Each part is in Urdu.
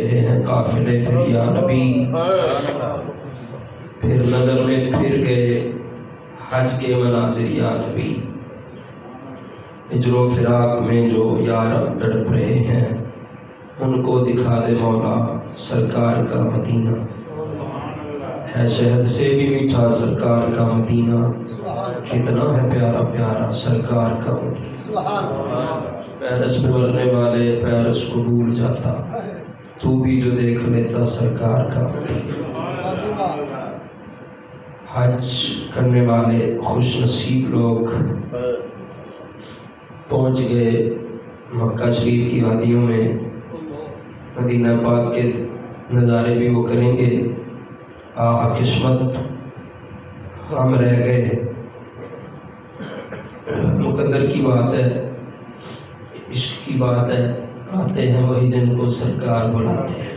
رہے ہیں قافلے پھر یا نبی، پھر نظر میں پھر گئے حج کے مناظر یا نبی، ہجر و فراق میں جو یار تڑپ رہے ہیں ان کو دکھا دے مولا سرکار کا مدینہ، ہے شہد سے بھی میٹھا سرکار کا مدینہ، کتنا ہے پیارا پیارا سرکار کا مدینہ، پیرس میں مرنے والے پیرس کو بھول جاتا، تو بھی جو دیکھ لیتا سرکار کا مدینہ۔ حج کرنے والے خوش نصیب لوگ پہنچ گئے مکہ شریف کی وادیوں میں، مدینہ پاک کے نظارے بھی وہ کریں گے۔ قسمت ہم رہ گئے، مقدر کی بات ہے، عشق کی بات ہے، آتے ہیں وہی جن کو سرکار بلاتے ہیں۔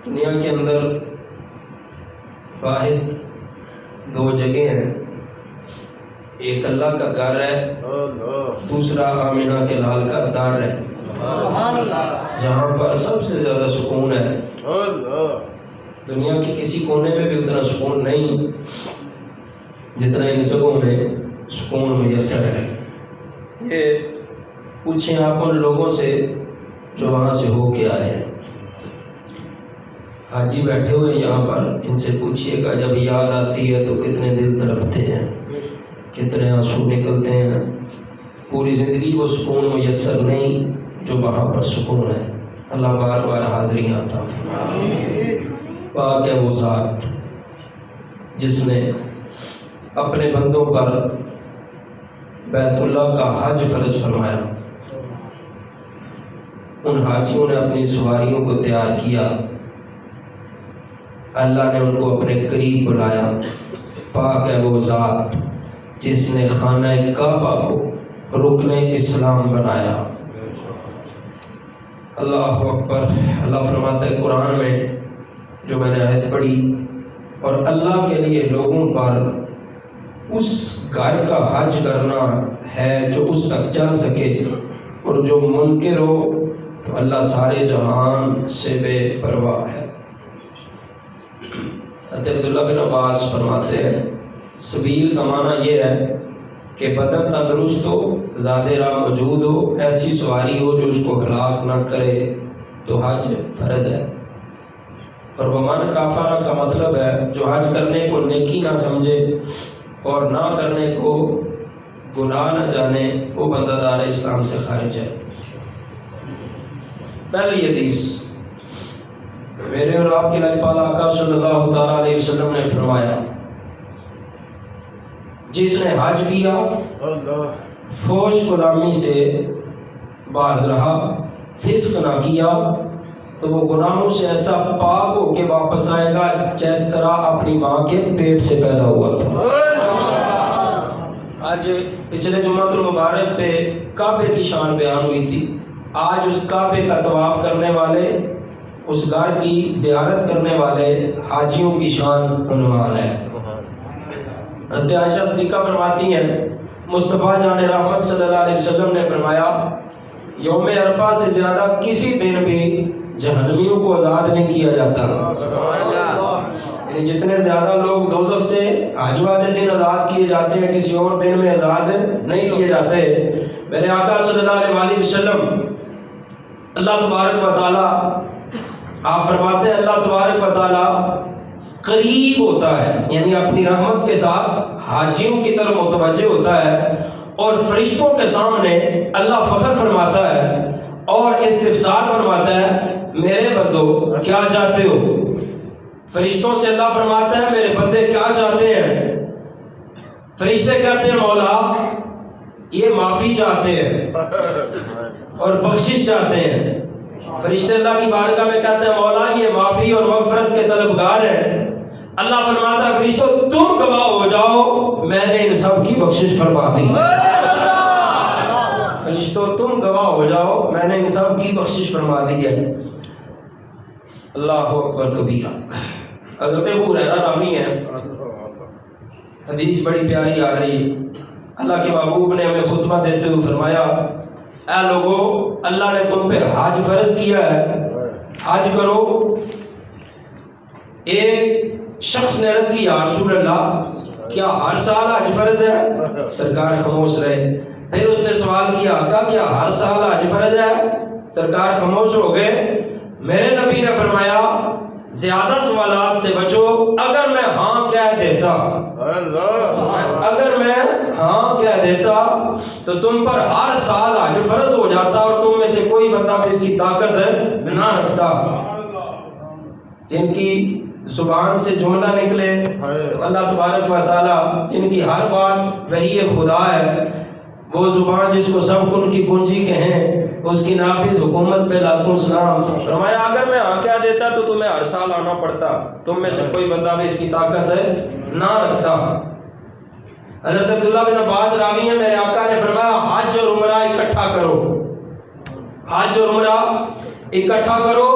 دنیا کے اندر واحد دو جگہ ہیں، ایک اللہ کا گھر ہے، دوسرا آمنہ کے لال کا دار ہے، جہاں پر سب سے زیادہ سکون ہے۔ دنیا کے کسی کونے میں بھی اتنا سکون نہیں جتنا ان جگہوں میں سکون میسر ہے۔ یہ پوچھیں آپ ان لوگوں سے جو وہاں سے ہو کے آئے ہیں، حاجی بیٹھے ہوئے یہاں پر، ان سے پوچھئے گا جب یاد آتی ہے تو کتنے دل تڑپتے ہیں، کتنے آنسو نکلتے ہیں، پوری زندگی وہ سکون میسر نہیں جو وہاں پر سکون ہے۔ اللہ بار بار حاضریاں عطا فرمائے۔ پاک ہے وہ ذات جس نے اپنے بندوں پر بیت اللہ کا حج فرض فرمایا، ان حاجیوں نے اپنی سواریوں کو تیار کیا، اللہ نے ان کو اپنے قریب بلایا۔ پاک ہے وہ ذات جس نے خانہ کعبہ کو رکن اسلام بنایا۔ اللہ اکبر۔ اللہ فرماتا ہے قرآن میں، جو میں نے آیت پڑھی، اور اللہ کے لیے لوگوں پر اس گھر کا حج کرنا ہے جو اس تک چل سکے، اور جو منکر ہو تو اللہ سارے جہان سے بے پرواہ ہے۔ حضرت عبداللہ بن عباس فرماتے ہیں سبیل کا معنی یہ ہے کہ بدن تندرست ہو، زاد راہ موجود ہو، ایسی سواری ہو جو اس کو ہلاک نہ کرے تو حج فرض ہے۔ اور ومن کافرہ کا مطلب ہے جو حج کرنے کو نیکی نہ سمجھے اور نہ کرنے کو گناہ نہ جانے، وہ بندہ دار اسلام سے خارج ہے۔ پہلی حدیث، میرے اور آپ کے لاجپال آقا صلی اللہ تعالیٰ علیہ وسلم نے فرمایا، جس نے حج کیا فوش غلامی سے باز رہا، فسق نہ کیا، تو وہ گناہوں سے ایسا پاک ہو کے واپس آئے گا جس طرح اپنی ماں کے پیٹ سے پیدا ہوا تھا۔ آج پچھلے جمعہ المبارک پہ کعبے کی شان بیان ہوئی تھی، آج اس کعبے کا طواف کرنے والے، اس گھر کی زیارت کرنے والے حاجیوں کی شان عنوان ہے۔ حضرت عائشہ صدیقہ فرماتی ہیں مصطفیٰ جان رحمت صلی اللہ علیہ وسلم نے فرمایا، یوم عرفہ سے زیادہ کسی دن بھی جہنمیوں کو آزاد نہیں کیا جاتا۔ یعنی جتنے زیادہ لوگ دوزخ سے حج والے دن آزاد کیے جاتے ہیں، کسی اور دن میں آزاد نہیں کیے جاتے۔ میرے آقا صلی اللہ علیہ وسلم، اللہ تبارک و تعالیٰ، آپ فرماتے ہیں اللہ تبارک و تعالیٰ قریب ہوتا ہے، یعنی اپنی رحمت کے ساتھ حاجیوں کی طرف متوجہ ہوتا ہے، اور فرشتوں کے سامنے اللہ فخر فرماتا ہے اور استفسار فرماتا ہے، میرے بندو کیا چاہتے ہو؟ فرشتوں سے اللہ فرماتا ہے میرے بندے کیا چاہتے ہیں؟ فرشتے کہتے ہیں مولا یہ معافی چاہتے ہیں اور بخشش چاہتے ہیں۔ فرشتے اللہ کی بارگاہ میں کہتے ہیں مولا یہ معافی اور مغفرت کے طلبگار ہیں۔ اللہ فرماتا ہے فرشتوں تم گواہ ہو جاؤ، میں نے ان سب کی بخشش فرما دی۔ فرشتوں تم گواہ ہو جاؤ، میں نے ان سب کی بخشش فرما دی ہے۔ اللہ اکبر کبیرہ۔ حضرت ابو ہریرہ راوی ہے، حدیث بڑی پیاری آ رہی ہے۔ اللہ کے محبوب نے ہمیں خطبہ دیتے ہوئے فرمایا اے لوگو اللہ نے تم پہ حج فرض کیا ہے، حج کرو۔ ایک شخص نے عرض کی یا رسول اللہ کیا ہر سال حج فرض ہے؟ سرکار خاموش رہے۔ پھر اس نے سوال کیا کیا ہر سال حج فرض ہے؟ سرکار خاموش ہو گئے۔ میرے نبی نے فرمایا زیادہ سوالات سے بچو، اگر میں ہاں کہہ دیتا، اگر میں ہاں کہہ دیتا تو تم پر ہر سال حج فرض ہو جاتا اور تم میں سے کوئی بندہ بھی اس کی طاقت نہ رکھتا۔ ان کی زبان سے جملہ نکلے تو اللہ تبارک و تعالی ان کی ہر بات وحی خدا ہے، وہ زبان جس کو سب ان کی کنجی کہیں اس کی نافذ حکومت پہ لاکھوں سلام۔ فرمایا اگر میں ہاں کہہ دیتا تو تمہیں ہر سال آنا پڑتا، تم میں سے کوئی بندہ بھی اس کی طاقت نہ رکھتا۔ حضرت عبداللہ بن عباس راوی ہیں، میرے آقا نے فرمایا حج اور عمرہ اکٹھا کرو، حج اور عمرہ اکٹھا کرو۔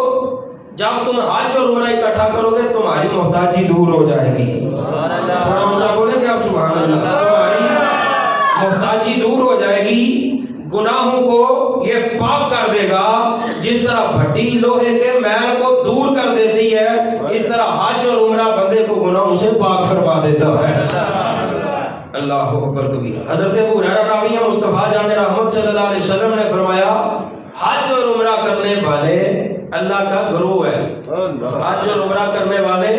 جب تم حج اور عمرہ اکٹھا کرو گے تمہاری محتاجی دور ہو جائے گی۔ تھوڑا اونچا بولیں گے آپ سبحان اللہ۔ تمہاری محتاجی دور ہو جائے گی، گناہوں کو یہ پاک کر دے گا، جس طرح بھٹی لوہے کے میل کو دور کر دیتی ہے اس طرح حج اور عمرہ بندے کو گناہوں سے پاک فرما دیتا ہے۔ اللہ اکبر کبیرہ۔ حضرت ابو ہریرہ راوی ہیں، مصطفیٰ جان رحمت صلی اللہ علیہ وسلم نے فرمایا حج اور عمرہ کرنے والے اللہ کا گروہ ہے، حج اور عمرہ کرنے والے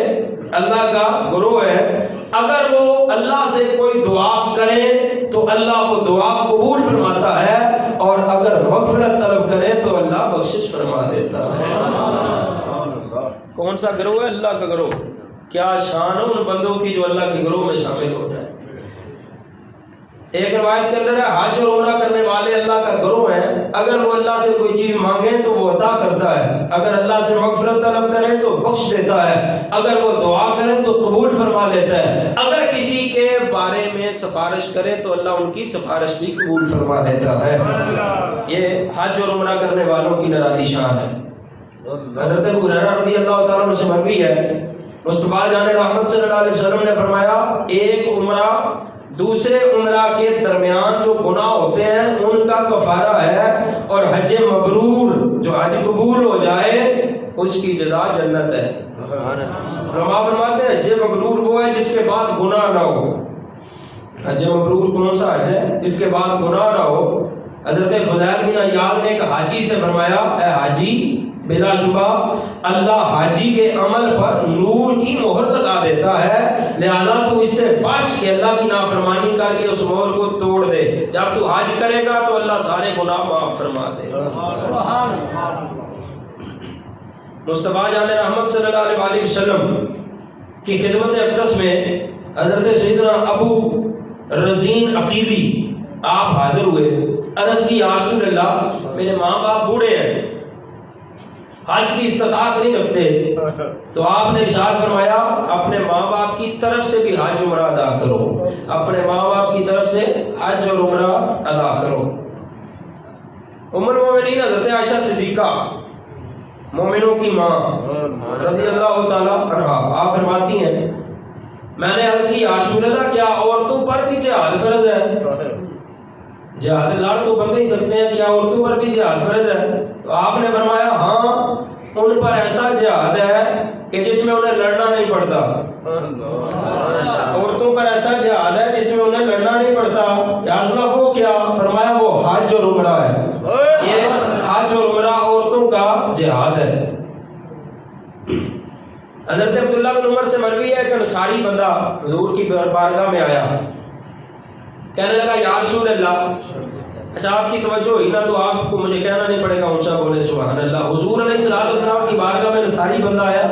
اللہ کا گروہ ہے۔ اگر وہ اللہ سے کوئی دعا کرے تو اللہ وہ دعا قبول فرماتا ہے، اور اگر مغفرت طلب کرے تو اللہ بخشش فرما دیتا ہے۔ کون سا گروہ ہے؟ اللہ کا گروہ۔ کیا شان ہے ان بندوں کی جو اللہ کے گروہ میں شامل ہو جائے۔ ایک روایت کے اندر ہے حج اور عمرہ کرنے والے اللہ کا گروہ ہیں، اگر وہ اللہ سے کوئی چیز مانگیں تو وہ عطا کرتا ہے، اگر اللہ سے مغفرت طلب کریں تو بخش دیتا ہے، اگر وہ دعا کریں تو قبول فرما دیتا ہے، اگر کسی کے بارے میں سفارش کرے تو اللہ ان کی سفارش بھی قبول فرما دیتا ہے۔ یہ حج اور عمرہ کرنے والوں کی نرالی شان ہے۔ حضرت ابو ہریرہ رضی اللہ تعالیٰ عنہ سے مروی ہے، مصطفیٰ جان رحمت صلی اللہ علیہ وسلم نے فرمایا ایک عمرہ دوسرے عمرہ کے درمیان جو گناہ ہوتے ہیں ان کا کفارہ ہے، اور حج مبرور جو حج قبول ہو جائے اس کی جزا جنت ہے۔ علماء فرماتے ہیں حج مبرور وہ ہے جس کے بعد گناہ نہ ہو۔ حج مبرور کون سا حج ہے؟ جس کے بعد گناہ نہ ہو۔ حضرت فضیل بن عیاض نے ایک حاجی سے فرمایا اے حاجی، بلا شبہ اللہ حاجی کے عمل پر نور کی مہر لگا دیتا ہے، لہذا تو اس سے بچ کے اللہ کی نافرمانی کر کے اس مہر کو توڑ دے۔ جب تو حج کرے گا تو اللہ سارے گناہ معاف فرما دے گا۔ مصطفیٰ جان رحمت صلی اللہ علیہ وسلم کی خدمت اقدس میں حضرت سیدنا ابو رزین عقیلی آپ حاضر ہوئے، عرض کی یا رسول اللہ میرے ماں باپ بوڑھے ہیں، حج کی استطاعت نہیں رکھتے، تو آپ نے ارشاد فرمایا اپنے ماں باپ کی طرف سے بھی حج عمرہ ادا کرو، اپنے ماں باپ کی طرف سے حج اور عمرہ ادا کرو۔ ام المومنین حضرت عائشہ صدیقہ مومنوں کی ماں رضی اللہ تعالیٰ عنہا آپ فرماتی ہیں میں نے عرض کی یا رسول اللہ کیا عورتوں پر بھی جہاد فرض ہے؟ جہاد لڑ تو بندے ہی سکتے ہیں، کیا عورتوں پر بھی جہاد فرض ہے؟ تو آپ نے فرمایا ہاں ان پر ایسا جہاد ہے کہ جس میں انہیں لڑنا نہیں پڑتا، عورتوں پر ایسا جہاد ہے جس میں انہیں لڑنا نہیں پڑتا۔ یا رسول اللہ وہ کیا؟ فرمایا وہ حج اور عمرہ ہے، یہ حج اور عمرہ عورتوں کا جہاد ہے۔ حضرت عبداللہ بن عمر سے مروی ہے کہ انصاری بندہ حضور کی بارگاہ میں آیا، کہنے لگا یا رسول اللہ، اچھا آپ کی توجہ ہوئی نا تو آپ کو مجھے کہنا نہیں پڑے گا، اونچا بولے سبحان اللہ۔ حضور علیہ السلام کی بارگاہ میں انصاری بندہ آیا،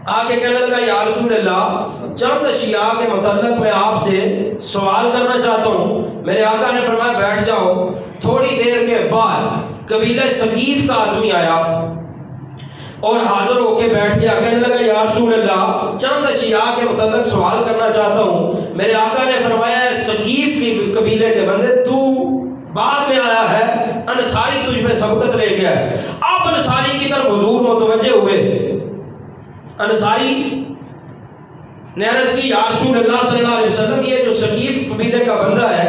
آ کے کہنے لگا یا رسول اللہ چند اشیاء کے متعلق میں آپ سے سوال کرنا چاہتا ہوں۔ میرے آقا نے فرمایا بیٹھ جاؤ۔ تھوڑی دیر کے بعد قبیلہ ثقیف کا آدمی آیا اور حاضر ہو کے بیٹھ گیا، کہنے لگا یا رسول اللہ چند اشیاء کے متعلق سوال کرنا چاہتا ہوں۔ میرے آقا نے فرمایا ثقیف کی قبیلے کے بندے تو بعد میں آیا ہے، انصاری تجھ پہ سبقت لے گیا ہے۔ اب انصاری کی طرف حضور متوجہ ہوئے، انصاری نے عرض کی یا رسول اللہ صلی اللہ علیہ وسلم یہ جو ثقیف قبیلے کا بندہ ہے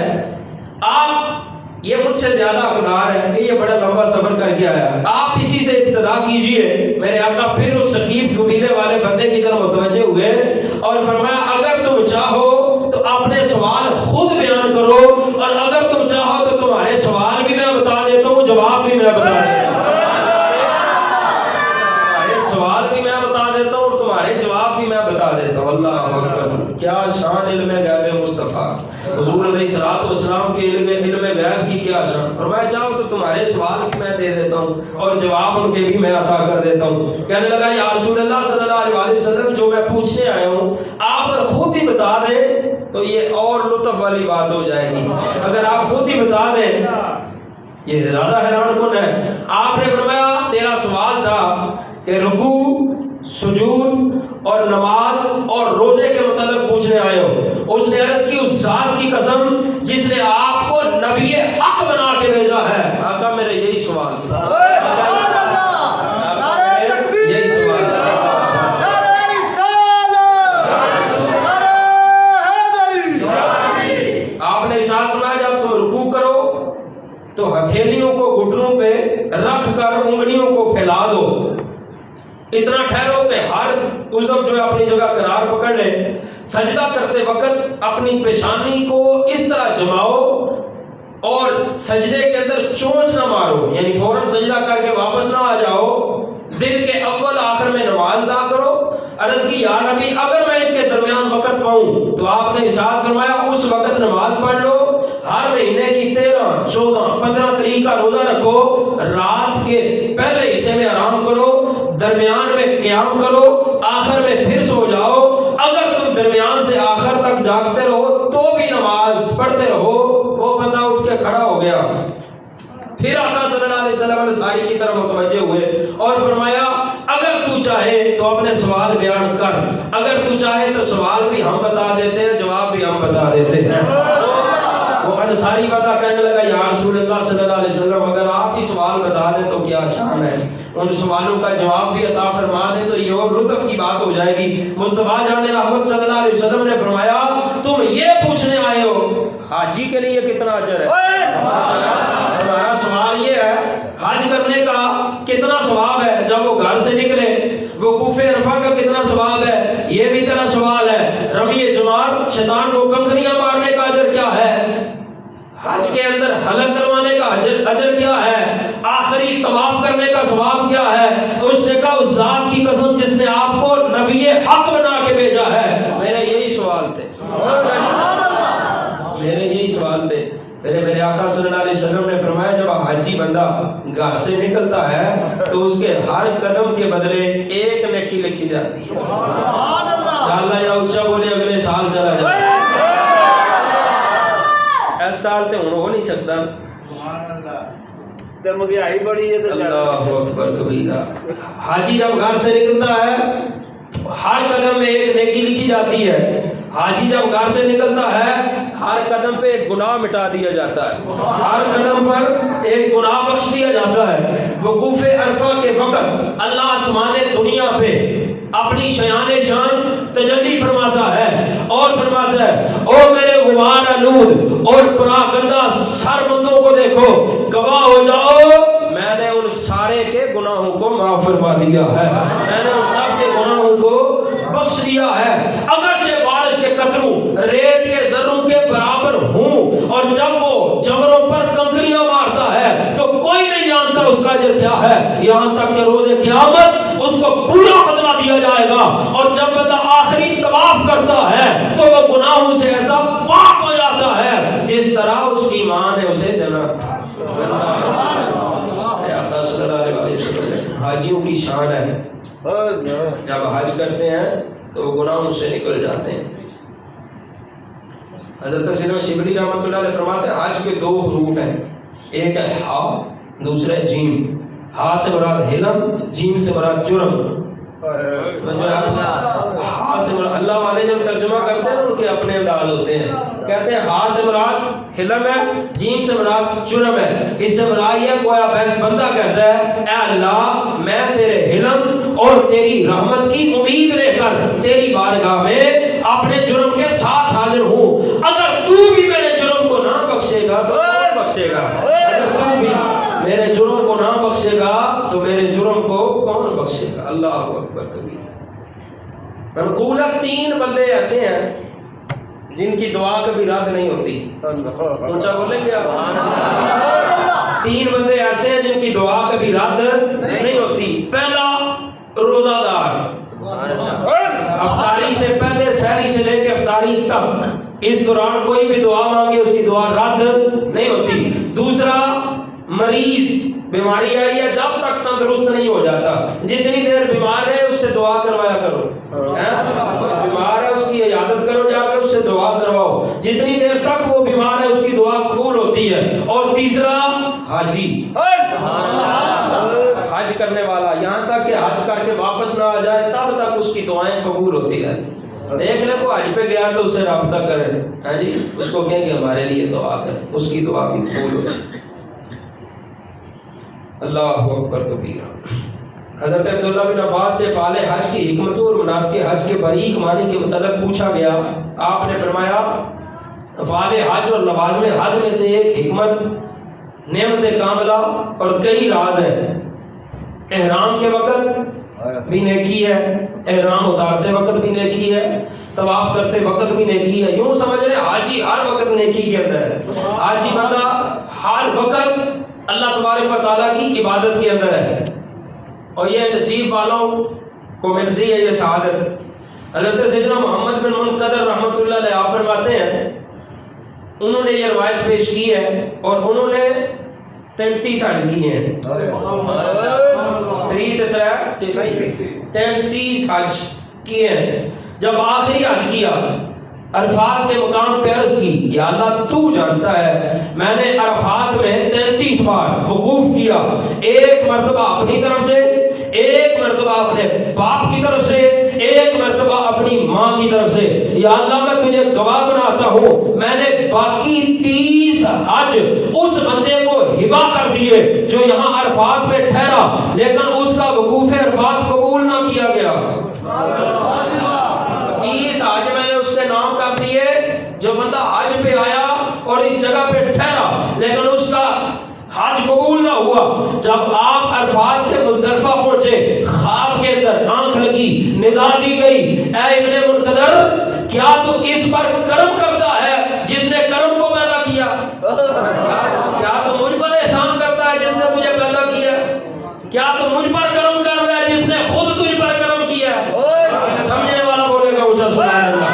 آپ یہ مجھ سے زیادہ حقدار ہے کہ یہ بڑا لمبا سفر کر کے آیا، آپ اسی سے ابتدا کیجئے۔ میرے آقا پھر اس ثقیف قبیلے والے بندے کی طرف متوجہ ہوئے اور فرمایا اگر تم چاہو تو اپنے سوال خود بیان کرو، اور اگر تم چاہو تو تمہارے سوال بھی میں بتا دیتا ہوں، جواب بھی میں بتا دیتا ہوں، تمہارے سوال بھی میں بتا دیتا ہوں اور تمہارے جواب بھی میں بتا دیتا ہوں۔ اللہ اکبر، کیا شان علم غیب مصطفیٰ، حضور علیہ الصلوۃ والسلام کے علم غیب کی کیا شان۔ فرمایا چاہو تو تمہارے سوال بھی میں دے دیتا ہوں اور جواب ان کے بھی میں عطا کر دیتا ہوں۔ کہنے لگا یا رسول اللہ صلی اللہ علیہ وسلم، جو میں پوچھنے آیا ہوں آپ اگر خود ہی بتا دیں تو یہ اور لطف والی بات ہو جائے گی، اگر آپ خود ہی بتا دیں یہ زیادہ حیران کن ہے۔ آپ نے فرمایا تیرا سوال تھا کہ رکوع، سجود اور نماز اور روزے کے متعلق پوچھنے آئے ہو۔ اس نے عرض کی اس ذات کی قسم جس نے آپ کو نبی حق بنا کے بھیجا ہے، آقا میرے یہی سوال تھا، یہی سوال تھا۔ آپ نے ارشاد فرمایا جب تم رکوع کرو تو ہتھیلیوں کو گھٹنوں پہ رکھ کر انگلیوں کو پھیلا دو، اتنا ٹھہرو کہ ہر عضو جو ہے اپنی جگہ قرار پکڑ لے۔ سجدہ کرتے وقت اپنی پیشانی کو اس طرح جماؤ اور سجدے کے اندر چونچ نہ مارو، یعنی فوراً سجدہ کر کے واپس نہ آ جاؤ، دن کے اول آخر میں نماز ادا کرو۔ عرض کی یا نبی اگر میں ان کے درمیان وقت پاؤں تو آپ نے ارشاد فرمایا اس وقت نماز پڑھ لو، ہر مہینے کی 13، 14، 15 تاریخ کا روزہ رکھو، رات کے پہلے حصے میں آرام کرو، درمیان میں قیام کرو، آخر میں پھر سو جاؤ۔ اگر تم درمیان سے آخر تک جاگتے رہو تو بھی نماز پڑھتے رہو۔ وہ بندہ اٹھ کے کھڑا ہو گیا، پھر آقا صلی اللہ علیہ وسلم انصاری کی طرف متوجہ ہوئے اور فرمایا اگر تو چاہے تو اپنے سوال بیان کر، اگر تو چاہے تو سوال بھی ہم بتا دیتے ہیں، جواب بھی ہم بتا دیتے ہیں۔ وہ انصاری بتا کہنے لگا یا رسول اللہ صلی اللہ علیہ وسلم اگر آپ ہی سوال بتا دیں تو کیا شان ہے، ان سوالوں کا جواب بھی عطا فرما دیں تو یہ اور لطف کی بات ہو جائے گی۔ مصطفیٰ جان رحمت صلی اللہ علیہ وسلم نے فرمایا تم یہ پوچھنے آئے ہو حاجی کے لیے کتنا اجر ہے؟ ہمارا سوال یہ ہے حج کرنے کا کتنا ثواب ہے، جب وہ گھر سے نکلے وقوف عرفہ کا کتنا ثواب ہے، یہ بھی تیرا سوال ہے۔ رمی جمار شیطان کو کنکریاں مارنے کا اجر کیا ہے، حج کے اندر حلق کروانے کا اجر کیا ہے، آخری طواف کرنے کا ثواب کیا ہے۔ اس نے کہا اس ذات کی قسم جس نے آپ کو نبی حق بنا کے بھیجا ہے۔ میرے یہی سوال تھے، میرے یہی سوال تھے۔ میرے آقا صلی اللہ علیہ وسلم نے فرمایا جب حاجی بندہ گھر سے نکلتا ہے تو اس کے ہر قدم کے بدلے ایک نیکی لکھی جاتی ہے۔ اللہ یا اونچا بولے اگلے سال چلا جائے، اس سال تے ہو نہیں سکتا۔ اللہ اکبر کبیرہ۔ حاجی جب گھر سے نکلتا ہے ہر قدم میں ایک نیکی لکھی جاتی ہے، حاجی جب گھر سے نکلتا ہے ہر قدم پہ ایک گناہ مٹا دیا جاتا ہے، ہر قدم پر ایک گناہ بخش دیا جاتا ہے۔ وقوف عرفہ کے وقت اللہ آسمان دنیا پہ اپنی شیان شان تجلی فرماتا ہے اور فرماتا ہے او میرے غبار آلود اور پراگندہ سر بندوں کو دیکھو، گواہ ہو جاؤ میں نے ان سارے کے گناہوں کو معاف فرما دیا ہے، میں نے ان سب کے گناہوں کو بخش دیا ہے۔ اگرچہ بارش کے قطروں ریت کے ذروں کے برابر ہوں اور جب وہ جبروں پر کنکریاں مارتا ہے تو کوئی نہیں جانتا اس کا اجر کیا ہے، یہاں تک کہ روز قیامت اس کو پورا بدلہ دیا جائے گا، اور جب بندہ آخری طواف کرتا ہے تو وہ گناہوں سے ایسا پاک ہو جاتا ہے جس طرح اس کی ماں نے اسے جنت۔ صلی اللہ علیہ وسلم حاجیوں کی شان ہے، جب حج کرتے ہیں تو گناہوں سے نکل جاتے ہیں۔ حضرت سیدنا شبلی رحمۃ اللہ علیہ فرماتے ہیں حج کے 2 حروف ہیں، ایک ہے ہا، دوسرا ہے جیم۔ ہا سے مراد حلم، جیم سے مراد جرم۔ ہا سے مراد اللہ والے جب ترجمہ کرتے ہیں ان کے اپنے انداز ہوتے ہیں، کہتے ہیں ہا سے مراد حلم ہے، جیم سے مراد جرم ہے۔ اس سے مراد یہ گویا بندہ کہتا ہے اے اللہ میں تیرے حلم اور تیری رحمت کی امید لے کر تیری بارگاہ میں اپنے جرم کے ساتھ حاضر ہوں، اگر تو بھی میرے جرم کو نہ بخشے گا تو بخشے گا؟ اگر تو بھی میرے جرم کو نہ بخشے گا تو میرے جرم کو کون بخشے گا؟ اللہ اکبر کبیر۔ منقولت 3 بندے ایسے ہیں جن کی دعا کبھی رد نہیں ہوتی۔ اونچا بولیں گے آپ؟ 3 بندے ایسے ہیں جن کی دعا کبھی رد نہیں ہوتی۔ پہلا روزہ دار، افطاری سے پہلے سحری سے لے کے افطاری تک اس دوران کوئی بھی دعا مانگے اس کی دعا رد نہیں ہوتی۔ دوسرا مریض، بیماری آئی ہے جب تک تندرست نہیں ہو جاتا، جتنی دیر بیمار ہے اس سے دعا کروایا کرو، بیمار ہے اس کی عیادت کرو، جا کے اس سے دعا کرواؤ، جتنی دیر تک وہ بیمار ہے اس کی دعا قبول ہوتی ہے۔ اور تیسرا حاجی، حج کرنے والا، یہاں تک کہ حج کر کے واپس نہ آ جائے تب تک اس کی دعائیں قبول ہوتی ہے۔ دیکھ لیں وہ حج پہ گیا تو اس سے رابطہ کریں، ہاں جی، اس کو کہیں کہ ہمارے لیے دعا کریں، اس کی دعا بھی قبول ہوتی ہے۔ اللہ اکبر کبیرہ۔ حضرت عبداللہ بن عباس سے فعال حج کی حکمتوں اور مناسک حج کے باریک معنی کے متعلق پوچھا گیا۔ آپ نے فرمایا فعال حج اور لوازم حج میں سے ایک حکمت، نعمت کاملہ اور کئی راز ہیں۔ احرام کے وقت بھی نیکی ہے، احرام اتارتے وقت بھی نیکی ہے، طواف کرتے وقت بھی نیکی ہے۔ یوں سمجھ لیں حاجی ہر وقت نیکی کے اندر ہے، حاجی بندہ ہر وقت اللہ تبارک و تعالیٰ کی عبادت کے اندر ہے، اور یہ نصیب والوں کو ملتی ہے یہ سعادت۔ حضرت سیدنا محمد بن منقدر رحمۃ اللہ علیہ آپ فرماتے ہیں، انہوں نے یہ روایت پیش کی ہے اور انہوں نے 33 حج کیے ہیں، 33 حج کیے ہیں۔ جب آخری حج کیا عرفات کے مقام پہ عرض کی، یا اللہ تو جانتا ہے میں نے عرفات میں 33 بار وقوف کیا، ایک مرتبہ اپنی طرف سے، ایک مرتبہ اپنے باپ کی طرف سے، ایک مرتبہ اپنی ماں کی طرف سے۔ یا اللہ میں تجھے گواہ بناتا ہوں میں نے باقی 30 حج اس بندے کو ہبہ کر دیے جو یہاں عرفات میں ٹھہرا لیکن اس کا وقوف عرفات قبول نہ کیا گیا۔ 30 حج میں نے اس کے نام کر دیے، جو بندہ حج پہ آیا اور اس جگہ پہ ٹھہرا لیکن اس کا حج قبول نہ ہوا۔ جب آپ عرفات سے مزدلفہ پہنچے، خواب کے اندر آنکھ لگی، ندا دی گئی، اے ابن منقدر کیا تو اس پر کرم کرتا ہے جس نے کرم کو پیدا کیا؟ کیا تو مجھ پر احسان کرتا ہے جس نے تجھے پیدا کیا؟ کیا تو مجھ پر کرم کر رہا ہے جس نے خود تجھ پر کرم کیا؟ سمجھنے والا بولے گا اونچا سبحان اللہ۔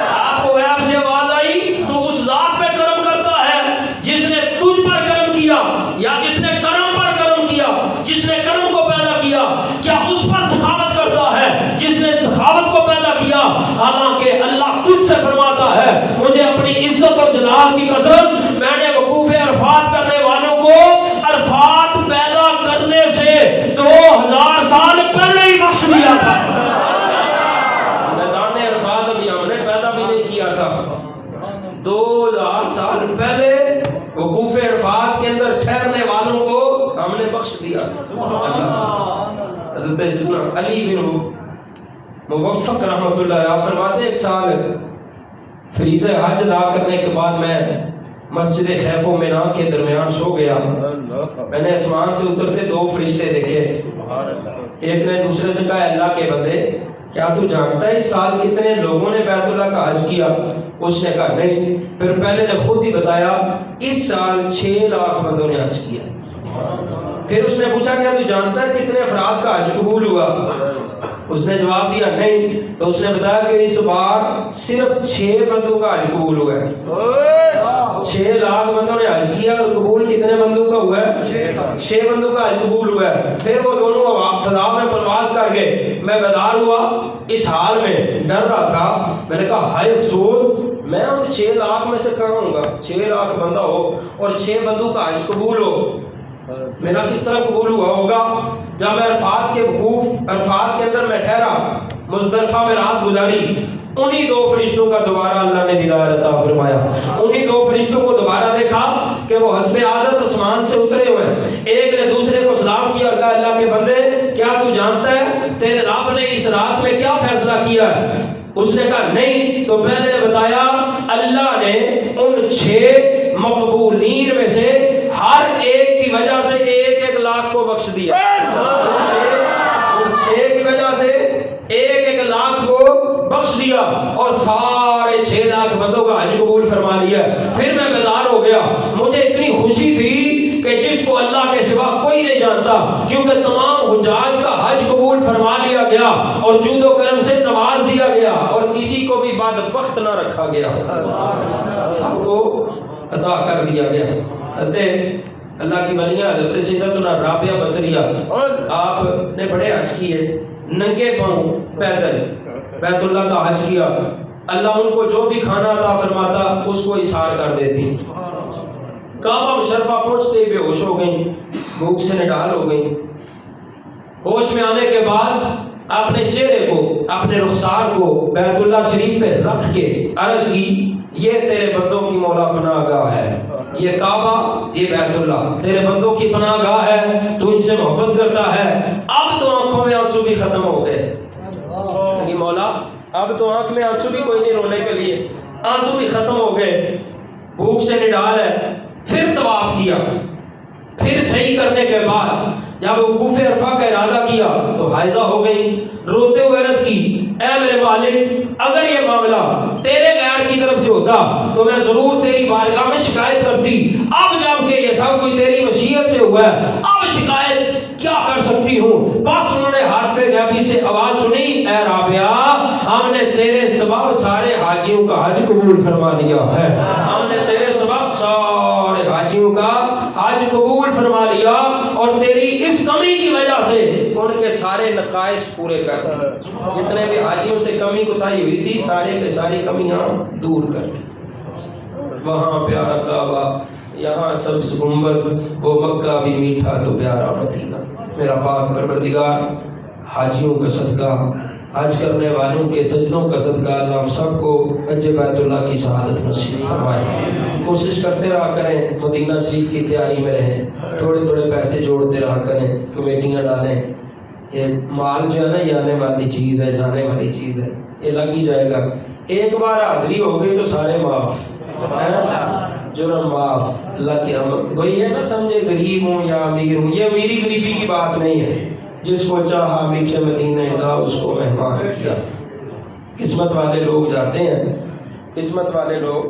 آپ کو غیب سے آواز آئی تو اس ذات پہ کرم کرتا ہے جس نے تجھ پر کرم کیا، یا جس نے کرم پر کرم کیا، جس نے کرم کو پیدا کیا؟ کیا اس پر سخاوت کرتا ہے جس نے سخاوت کو پیدا کیا؟ حالانکہ اللہ تجھ سے فرماتا ہے مجھے اپنی عزت اور جلال کی قسم میں نے وقوف عرفات کرنے والوں کو عرفات پیدا کرنے سے 2000 سال پہلے ہی بخش دیا تھا۔ میدان عرفات ابھی ہم نے پیدا بھی نہیں کیا تھا، 2000 سال پہلے وقوف عرفات کے اندر ٹھہرنے والوں کو ہم نے بخش دیا۔ حضرت سیدنا علی بن موفق رحمۃ اللہ علیہ فرماتے ہیں ایک سال فریضہ حج ادا کرنے کے بعد میں مسجد خیف و مینا کے درمیان سو گیا۔ میں نے آسمان سے اترتے 2 فرشتے دیکھے، ایک نے دوسرے سے کہا اللہ کے بندے کیا تو جانتا ہے اس سال کتنے لوگوں نے بیت اللہ کا حج کیا؟ اس نے کہا نہیں۔ پھر پہلے نے خود ہی بتایا اس سال 6 لاکھ بندوں نے حج کیا۔ پھر اس نے پوچھا کیا تو جانتا ہے کتنے افراد کا حج قبول ہوا؟ اس نے جواب دیا نہیں۔ تو اس نے بتایا کہ اس بار صرف 6 بندوں کا حج قبول ہوا ہے۔ 6 لاکھ بندوں نے حج کیا اور قبول کتنے بندوں کا ہوا ہے؟ 6 بندوں کا حج قبول ہوا ہے۔ پھر وہ دونوں فضا میں پرواز کر گئے۔ میں بیدار ہوا اس حال میں، ڈر رہا تھا۔ میں نے کہا ہائے افسوس، میں ان 6 لاکھ میں سے کہاں ہوں گا؟ 6 لاکھ بندہ ہو اور 6 بندوں کا حج قبول ہو، میرا کس طرح قبول ہوا ہوگا؟ جب میں عرفات کے وقوف عرفات کے اندر میں ٹھہرا، مزدلفہ میں رات گزاری، انہی 2 فرشتوں کا دوبارہ اللہ نے دیدار عطا فرمایا۔ انہی 2 فرشتوں کو دوبارہ دیکھا کہ وہ حسب عادت آسمان سے اترے ہوئے ہیں۔ ایک نے دوسرے کو سلام کیا اور کہا اللہ کے بندے کیا تو جانتا ہے تیرے رب نے اس رات میں کیا فیصلہ کیا ہے؟ اس نے کہا نہیں۔ تو پہلے نے بتایا اللہ نے ان 6 مقبولین میں سے ہر ایک کی وجہ سے 1-1 لاکھ کو بخش دیا. ان 6 کی وجہ سے 1-1 لاکھ کو بخش دیا اور سارے 6 لاکھ بندوں کا حج قبول فرما لیا. پھر میں بیدار ہو گیا. مجھے اتنی خوشی تھی کہ جس کو اللہ کے سوا کوئی نہیں جانتا، کیونکہ تمام حجاج کا حج قبول فرما لیا گیا اور جود و کرم سے نواز دیا گیا اور کسی کو بھی بدبخت نہ رکھا گیا، سب کو عطا کر دیا گیا. حضرت اللہ کی بنیاں حضرت سیدتنا رابعہ بصریہ، آپ نے بڑے حج کیے، ننگے پاؤں پیدل بیت اللہ کا حج کیا. اللہ ان کو جو بھی کھانا عطا فرماتا اس کو اثار کر دیتی. کعبہ مشرفہ پہنچتے بے ہوش ہو گئیں، بھوک سے نڈال ہو گئیں. ہوش میں آنے کے بعد اپنے چہرے کو، اپنے رخسار کو بیت اللہ شریف پہ رکھ کے عرض کی، یہ تیرے بندوں کی مولا پناہ گاہ ہے، یہ کعبہ، یہ بیت اللہ تیرے بندوں کی پناہ گاہ ہے، تو ان سے محبت کرتا ہے. اب تو آنکھوں میں آنسو بھی ختم ہو گئے کہ مولا اب تو آنکھ میں آنسو بھی کوئی نہیں رونے کے لیے، آنسو بھی ختم ہو گئے، بھوک سے نڈال ہے. پھر طواف کیا. پھر صحیح کرنے کے بعد جب وقوف عرفہ کا ارادہ کیا تو حائضہ ہو گئی. روتے ہوئے عرض کی، اے میرے مالک، اگر یہ معاملہ تیرے غیر کی طرف سے ہوتا تو میں ضرور تیری بارگاہ میں شکایت کرتی. اب جب کہ یہ سب کوئی تیری مشیت سے ہوا ہے، اب شکایت کیا کر سکتی ہوں؟ بس انہوں نے حرف غیبی سے آواز سنی، اے رابعہ، ہم نے تیرے سبب سارے حاجیوں کا حج قبول فرما لیا ہے. ہم نے تیرے سبب سارے حاجیوں کا حج قبول فرما لیا اور تیری اس کمی کی وجہ سے ان کے سارے نقائص پورے کر دیے. جتنے بھی حاجیوں سے کمی کوتاہی ہوئی تھی سارے کے ساری کمیاں دور کر دی. وہاں پیارا کعبہ، یہاں سبز گنبد، وہ مکہ بھی میٹھا تو پیارا مدینہ. میرا پاک پروردگار حاجیوں کا صدقہ، حج کرنے والوں کے سجدوں کا صدقہ اللہ ہم سب کو حج بیت اللہ کی سعادت نصیب فرمائے. کوشش کرتے رہا کریں، مدینہ شریف کی تیاری میں رہیں، تھوڑے تھوڑے پیسے جوڑتے رہا کریں، کمیٹیاں ڈالیں. یہ مال جو ہے نا یہ آنے والی چیز ہے، جانے والی چیز ہے، یہ لگ ہی جائے گا. ایک بار حاضری ہو گئی تو سارے معاف، جرم معاف. اللہ کی رحمت وہی ہے نا، سمجھے غریب ہوں یا امیر ہوں، یہ میری غریبی کی بات نہیں ہے. جس کو چاہا میٹھے مدینے کا اس کو مہمان کیا. قسمت والے لوگ جاتے ہیں، قسمت والے لوگ